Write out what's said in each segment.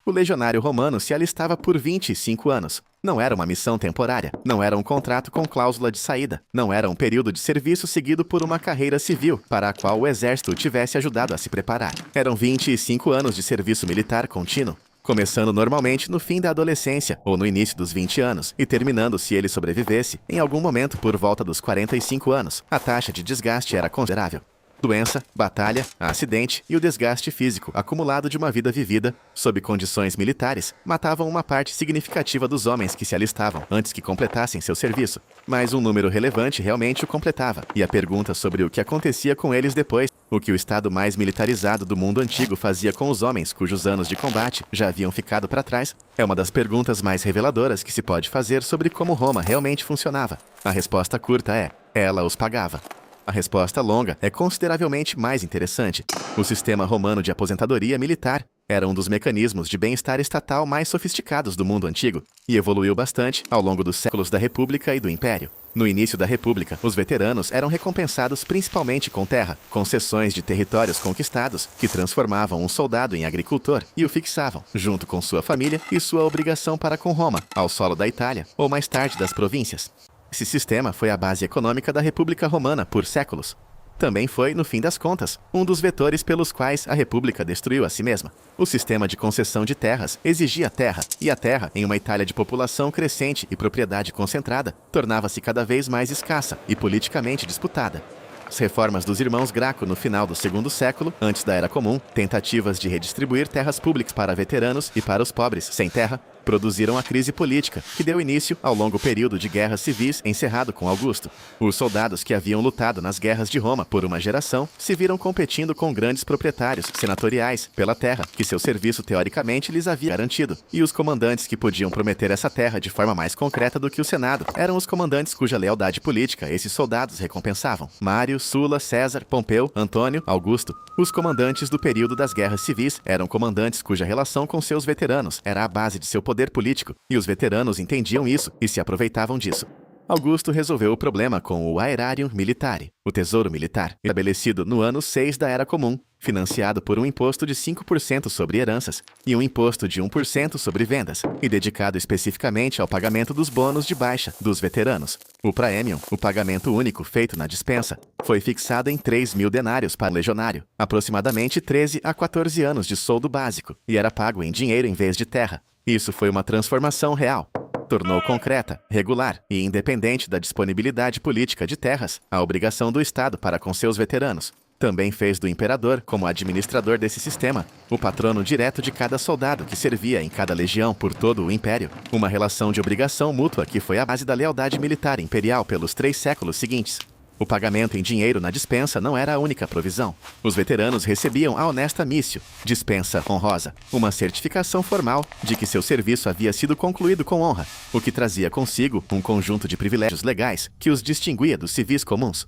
O legionário romano se alistava por 25 anos. Não era uma missão temporária, não era um contrato com cláusula de saída, não era um período de serviço seguido por uma carreira civil, para a qual o exército o tivesse ajudado a se preparar. Eram 25 anos de serviço militar contínuo, começando normalmente no fim da adolescência ou no início dos 20 anos e terminando, se ele sobrevivesse, em algum momento por volta dos 45 anos. A taxa de desgaste era considerável. Doença, batalha, acidente e o desgaste físico acumulado de uma vida vivida, sob condições militares, matavam uma parte significativa dos homens que se alistavam antes que completassem seu serviço. Mas um número relevante realmente o completava, e a pergunta sobre o que acontecia com eles depois, o que o estado mais militarizado do mundo antigo fazia com os homens cujos anos de combate já haviam ficado para trás, é uma das perguntas mais reveladoras que se pode fazer sobre como Roma realmente funcionava. A resposta curta é: ela os pagava. A resposta longa é consideravelmente mais interessante. O sistema romano de aposentadoria militar era um dos mecanismos de bem-estar estatal mais sofisticados do mundo antigo e evoluiu bastante ao longo dos séculos da República e do Império. No início da República, os veteranos eram recompensados principalmente com terra, concessões de territórios conquistados, que transformavam um soldado em agricultor e o fixavam, junto com sua família e sua obrigação para com Roma, ao solo da Itália ou mais tarde das províncias. Esse sistema foi a base econômica da República Romana por séculos. Também foi, no fim das contas, um dos vetores pelos quais a República destruiu a si mesma. O sistema de concessão de terras exigia terra, e a terra, em uma Itália de população crescente e propriedade concentrada, tornava-se cada vez mais escassa e politicamente disputada. As reformas dos irmãos Graco no final do segundo século, antes da Era Comum, tentativas de redistribuir terras públicas para veteranos e para os pobres sem terra, produziram a crise política, que deu início ao longo período de guerras civis encerrado com Augusto. Os soldados que haviam lutado nas guerras de Roma por uma geração se viram competindo com grandes proprietários senatoriais pela terra que seu serviço teoricamente lhes havia garantido. E os comandantes que podiam prometer essa terra de forma mais concreta do que o Senado eram os comandantes cuja lealdade política esses soldados recompensavam: Mário, Sula, César, Pompeu, Antônio, Augusto. Os comandantes do período das guerras civis eram comandantes cuja relação com seus veteranos era a base de seu poder político, e os veteranos entendiam isso e se aproveitavam disso. Augusto resolveu o problema com o Aerarium Militare, o tesouro militar, estabelecido no ano 6 da Era Comum, financiado por um imposto de 5% sobre heranças e um imposto de 1% sobre vendas, e dedicado especificamente ao pagamento dos bônus de baixa dos veteranos. O praemium, o pagamento único feito na dispensa, foi fixado em 3.000 denários para o legionário, aproximadamente 13 a 14 anos de soldo básico, e era pago em dinheiro em vez de terra. Isso foi uma transformação real. Tornou concreta, regular e independente da disponibilidade política de terras a obrigação do Estado para com seus veteranos. Também fez do imperador, como administrador desse sistema, o patrono direto de cada soldado que servia em cada legião por todo o império. Uma relação de obrigação mútua que foi a base da lealdade militar imperial pelos 3 séculos seguintes. O pagamento em dinheiro na dispensa não era a única provisão. Os veteranos recebiam a honesta missio, dispensa honrosa, uma certificação formal de que seu serviço havia sido concluído com honra, o que trazia consigo um conjunto de privilégios legais que os distinguia dos civis comuns.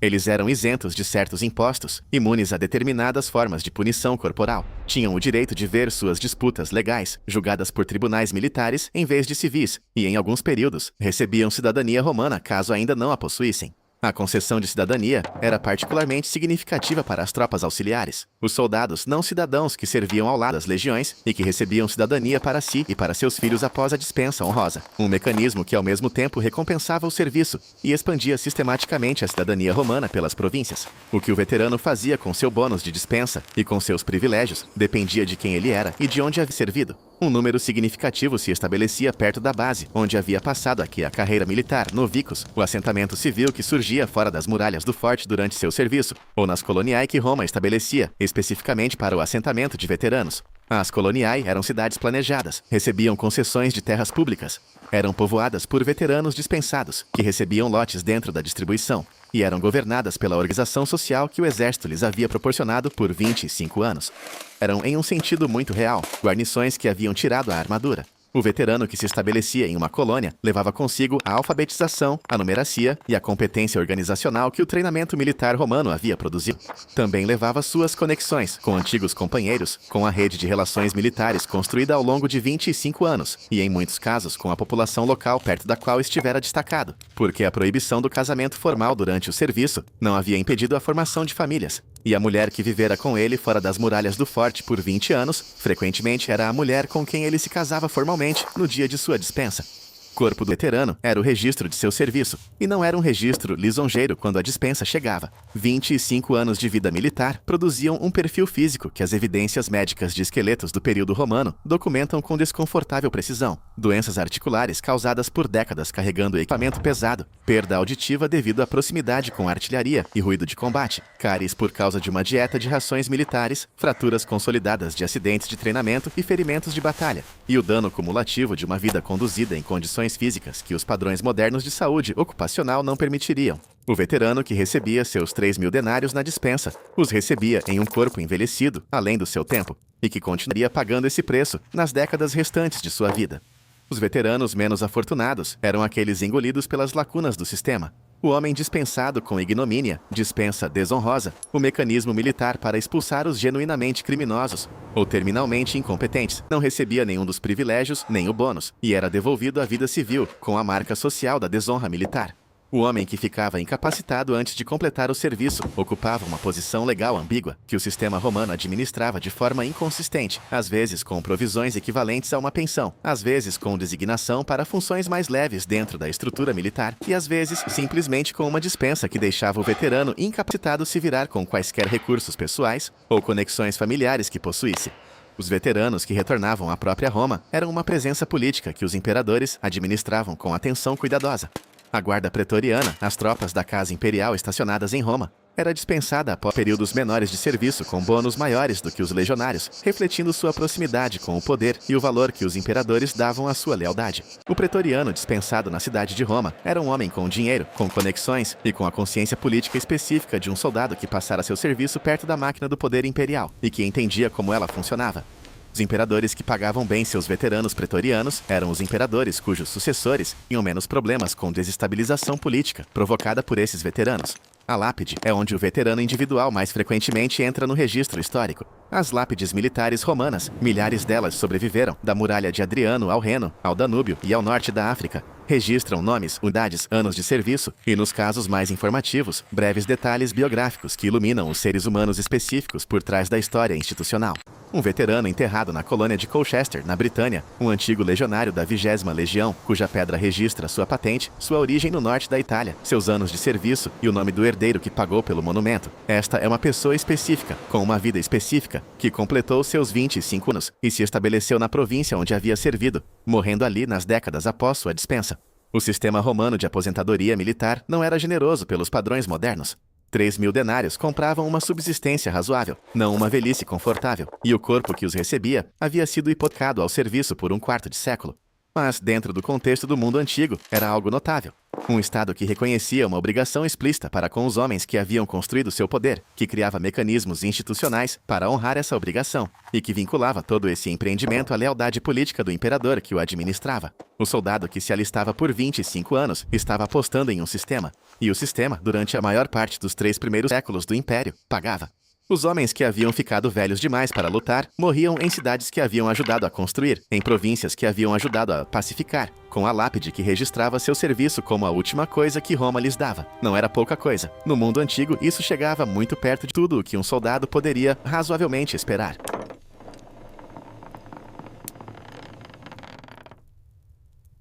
Eles eram isentos de certos impostos, imunes a determinadas formas de punição corporal. Tinham o direito de ver suas disputas legais julgadas por tribunais militares em vez de civis, e em alguns períodos recebiam cidadania romana caso ainda não a possuíssem. A concessão de cidadania era particularmente significativa para as tropas auxiliares, os soldados não cidadãos que serviam ao lado das legiões e que recebiam cidadania para si e para seus filhos após a dispensa honrosa, um mecanismo que ao mesmo tempo recompensava o serviço e expandia sistematicamente a cidadania romana pelas províncias. O que o veterano fazia com seu bônus de dispensa e com seus privilégios dependia de quem ele era e de onde havia servido. Um número significativo se estabelecia perto da base, onde havia passado aqui a carreira militar, no Vicus, o assentamento civil que surgia fora das muralhas do forte durante seu serviço, ou nas coloniae que Roma estabelecia, especificamente para o assentamento de veteranos. As coloniae eram cidades planejadas, recebiam concessões de terras públicas, eram povoadas por veteranos dispensados, que recebiam lotes dentro da distribuição, e eram governadas pela organização social que o exército lhes havia proporcionado por 25 anos. Eram, em um sentido muito real, guarnições que haviam tirado a armadura. O veterano que se estabelecia em uma colônia levava consigo a alfabetização, a numeracia e a competência organizacional que o treinamento militar romano havia produzido. Também levava suas conexões com antigos companheiros, com a rede de relações militares construída ao longo de 25 anos, e em muitos casos com a população local perto da qual estivera destacado, porque a proibição do casamento formal durante o serviço não havia impedido a formação de famílias. E a mulher que vivera com ele fora das muralhas do forte por 20 anos, frequentemente era a mulher com quem ele se casava formalmente no dia de sua dispensa. O corpo do veterano era o registro de seu serviço, e não era um registro lisonjeiro quando a dispensa chegava. 25 anos de vida militar produziam um perfil físico que as evidências médicas de esqueletos do período romano documentam com desconfortável precisão. Doenças articulares causadas por décadas carregando equipamento pesado, perda auditiva devido à proximidade com artilharia e ruído de combate, cáries por causa de uma dieta de rações militares, fraturas consolidadas de acidentes de treinamento e ferimentos de batalha, e o dano cumulativo de uma vida conduzida em condições físicas que os padrões modernos de saúde ocupacional não permitiriam. O veterano que recebia seus 3.000 denários na dispensa, os recebia em um corpo envelhecido, além do seu tempo, e que continuaria pagando esse preço nas décadas restantes de sua vida. Os veteranos menos afortunados eram aqueles engolidos pelas lacunas do sistema. O homem dispensado com ignomínia, dispensa desonrosa, o mecanismo militar para expulsar os genuinamente criminosos ou terminalmente incompetentes, não recebia nenhum dos privilégios nem o bônus, e era devolvido à vida civil com a marca social da desonra militar. O homem que ficava incapacitado antes de completar o serviço ocupava uma posição legal ambígua, que o sistema romano administrava de forma inconsistente, às vezes com provisões equivalentes a uma pensão, às vezes com designação para funções mais leves dentro da estrutura militar, e às vezes simplesmente com uma dispensa que deixava o veterano incapacitado se virar com quaisquer recursos pessoais ou conexões familiares que possuísse. Os veteranos que retornavam à própria Roma eram uma presença política que os imperadores administravam com atenção cuidadosa. A guarda pretoriana, as tropas da Casa Imperial estacionadas em Roma, era dispensada após períodos menores de serviço com bônus maiores do que os legionários, refletindo sua proximidade com o poder e o valor que os imperadores davam à sua lealdade. O pretoriano dispensado na cidade de Roma era um homem com dinheiro, com conexões e com a consciência política específica de um soldado que passara seu serviço perto da máquina do poder imperial e que entendia como ela funcionava. Os imperadores que pagavam bem seus veteranos pretorianos eram os imperadores cujos sucessores tinham menos problemas com desestabilização política provocada por esses veteranos. A lápide é onde o veterano individual mais frequentemente entra no registro histórico. As lápides militares romanas, milhares delas sobreviveram, da muralha de Adriano ao Reno, ao Danúbio e ao norte da África. Registram nomes, unidades, anos de serviço e, nos casos mais informativos, breves detalhes biográficos que iluminam os seres humanos específicos por trás da história institucional. Um veterano enterrado na colônia de Colchester, na Britânia, um antigo legionário da 20ª Legião, cuja pedra registra sua patente, sua origem no norte da Itália, seus anos de serviço e o nome do herdeiro que pagou pelo monumento. Esta é uma pessoa específica, com uma vida específica, que completou seus 25 anos e se estabeleceu na província onde havia servido, morrendo ali nas décadas após sua dispensa. O sistema romano de aposentadoria militar não era generoso pelos padrões modernos. 3.000 denários compravam uma subsistência razoável, não uma velhice confortável, e o corpo que os recebia havia sido hipotecado ao serviço por um quarto de século. Mas, dentro do contexto do mundo antigo, era algo notável. Um Estado que reconhecia uma obrigação explícita para com os homens que haviam construído seu poder, que criava mecanismos institucionais para honrar essa obrigação, e que vinculava todo esse empreendimento à lealdade política do imperador que o administrava. O soldado que se alistava por 25 anos estava apostando em um sistema, e o sistema, durante a maior parte dos 3 primeiros séculos do Império, pagava. Os homens que haviam ficado velhos demais para lutar morriam em cidades que haviam ajudado a construir, em províncias que haviam ajudado a pacificar, com a lápide que registrava seu serviço como a última coisa que Roma lhes dava. Não era pouca coisa. No mundo antigo, isso chegava muito perto de tudo o que um soldado poderia razoavelmente esperar.